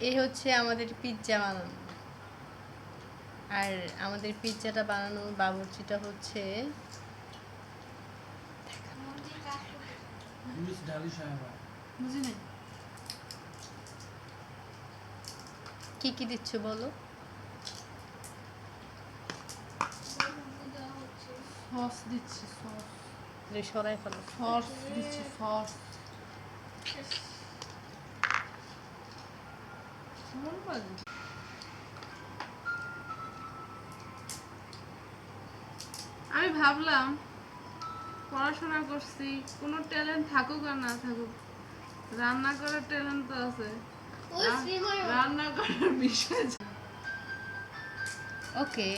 এই হচ্ছে আমাদের পিৎজা বানানো, আর আমাদের পিৎজাটা বানানোর বাবুর্চিটা হচ্ছে কি কি দিচ্ছ বলো? সস দিচ্ছি, সস সরাই ফেলো। সস দিচ্ছি, সস আমি ভাবলাম পড়াশোনা করছি, কোনো ট্যালেন্ট থাকুক আর না থাকুক, রান্না করার ট্যালেন্ট তো আছে, রান্না করার বিষয়। ওকে